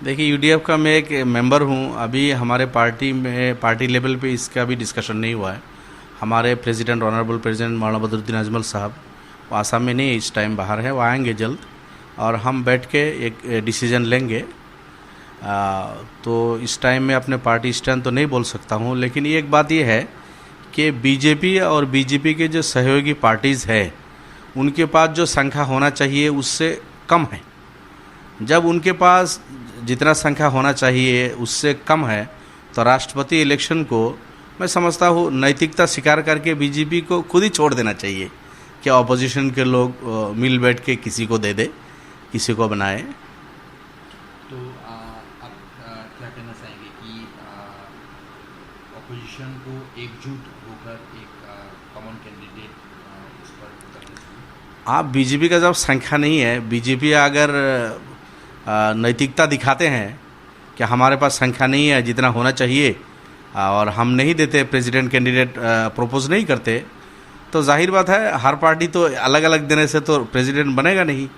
देखिए, यूडीएफ का मैं एक मेंबर हूँ। अभी हमारे पार्टी में पार्टी लेवल पे इसका भी डिस्कशन नहीं हुआ है। हमारे प्रेसिडेंट, ऑनरेबल प्रेसिडेंट मौलाना बदरुद्दीन अजमल साहब, वो आसाम में नहीं है, इस टाइम बाहर है, वो आएंगे जल्द और हम बैठ के एक डिसीजन लेंगे। तो इस टाइम में अपने पार्टी स्टैंड तो नहीं बोल सकता हूँ, लेकिन एक बात ये है कि बीजेपी और बीजेपी के जो सहयोगी पार्टीज़ है, उनके पास जो संख्या होना चाहिए उससे कम है। जब उनके पास जितना संख्या होना चाहिए उससे कम है, तो राष्ट्रपति इलेक्शन को मैं समझता हूँ नैतिकता स्वीकार करके बीजेपी को खुद ही छोड़ देना चाहिए कि ऑपोजिशन के लोग मिल बैठ के किसी को दे दे, किसी को बनाए। तो आप क्या कहना चाहेंगे कि ऑपोजिशन को एकजुट होकर एक कॉमन कैंडिडेट इस पर करना चाहिए? आप बीजेपी का जब संख्या नहीं है, बीजेपी अगर नैतिकता दिखाते हैं कि हमारे पास संख्या नहीं है जितना होना चाहिए और हम नहीं देते, प्रेसिडेंट कैंडिडेट प्रपोज नहीं करते, तो जाहिर बात है हर पार्टी तो अलग अलग देने से तो प्रेसिडेंट बनेगा नहीं।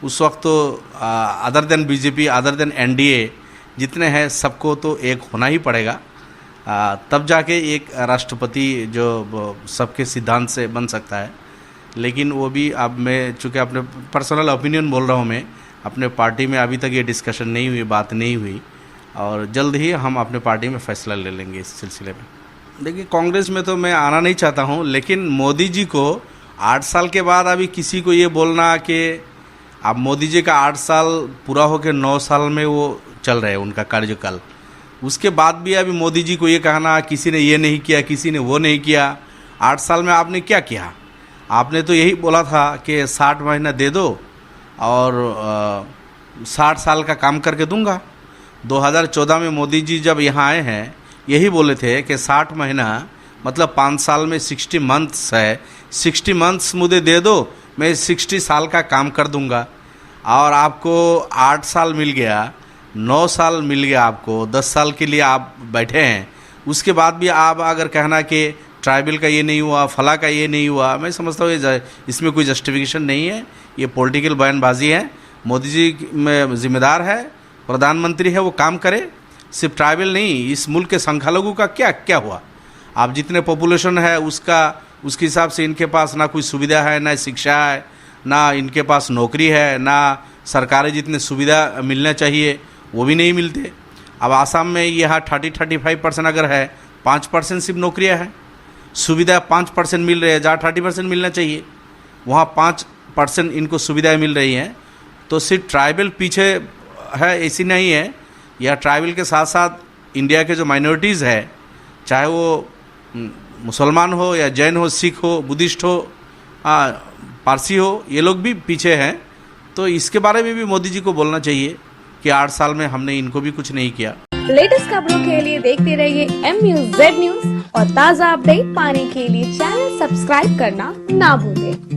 उस वक्त तो other than BJP, other than NDA जितने हैं सबको तो एक होना ही पड़ेगा, तब जाके एक राष्ट्रपति जो सबके सिद्धांत से बन सकता है। लेकिन वो भी अब मैं चूँकि अपने पर्सनल ओपिनियन बोल रहा हूँ, मैं अपने पार्टी में अभी तक ये डिस्कशन नहीं हुई, बात नहीं हुई, और जल्द ही हम अपने पार्टी में फैसला ले लेंगे इस सिलसिले में। देखिए, कांग्रेस में तो मैं आना नहीं चाहता हूँ, लेकिन मोदी जी को 8 साल के बाद अभी किसी को ये बोलना कि अब मोदी जी का 8 साल पूरा होकर 9 साल में वो चल रहे हैं उनका कार्यकाल, उसके बाद भी अभी मोदी जी को ये कहना किसी ने ये नहीं किया, किसी ने वो नहीं किया। 8 साल में आपने क्या किया? आपने तो यही बोला था कि 60 महीना दे दो और 60 साल का काम करके दूंगा। 2014 में मोदी जी जब यहाँ आए हैं, यही बोले थे कि 60 महीना मतलब 5 साल में 60 मंथ्स है, 60 मंथ्स मुझे दे दो, मैं 60 साल का काम कर दूंगा। और आपको 8 साल मिल गया, 9 साल मिल गया, आपको 10 साल के लिए आप बैठे हैं। उसके बाद भी आप अगर कहना कि ट्राइबल का ये नहीं हुआ, फला का ये नहीं हुआ, मैं समझता हूँ ये इसमें कोई जस्टिफिकेशन नहीं है, ये पॉलिटिकल बयानबाजी है। मोदी जी में जिम्मेदार है, प्रधानमंत्री है, वो काम करे। सिर्फ ट्राइबल नहीं, इस मुल्क के संख्यालघु का क्या क्या हुआ? आप जितने पॉपुलेशन है उसके हिसाब से इनके पास ना कोई सुविधा है, ना शिक्षा है, ना इनके पास नौकरी है, ना सरकारी जितने सुविधा मिलना चाहिए वो भी नहीं मिलते। अब आसाम में यहाँ 30-35% अगर है, 5% सिर्फ नौकरियाँ हैं, सुविधा 5% मिल रही है, जहाँ 30% मिलना चाहिए वहाँ 5% इनको सुविधाएं मिल रही हैं। तो सिर्फ ट्राइबल पीछे है ऐसी नहीं है, या ट्राइबल के साथ साथ इंडिया के जो माइनॉरिटीज़ है, चाहे वो मुसलमान हो या जैन हो, सिख हो, बुद्धिस्ट हो, पारसी हो, ये लोग भी पीछे हैं। तो इसके बारे में भी मोदी जी को बोलना चाहिए कि 8 साल में हमने इनको भी कुछ नहीं किया। लेटेस्ट खबरों के लिए देखते रहिए MUZ न्यूज और ताज़ा अपडेट पाने के लिए चैनल सब्सक्राइब करना ना भूलें।